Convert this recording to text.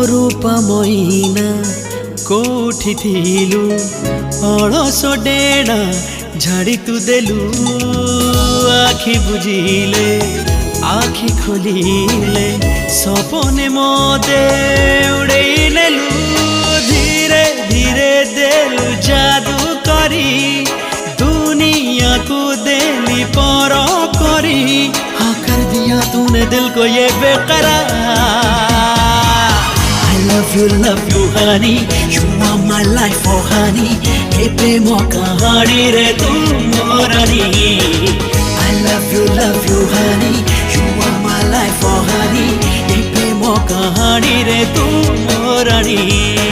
रूपमयीना कोठी थिलु अलस डेणा झाड़ी तू देलु आखि बुझिले आखि खोलिले सपने मोदे उड़े नेलु धीरे धीरे देलु जादू करी दुनिया को देली पर करी हाँ कर दिया तूने दिल को ये बेकरार love you honey you are my life oh honey ke premo kahani re tu morani I love you honey you are my life oh honey ke premo kahani re tu morani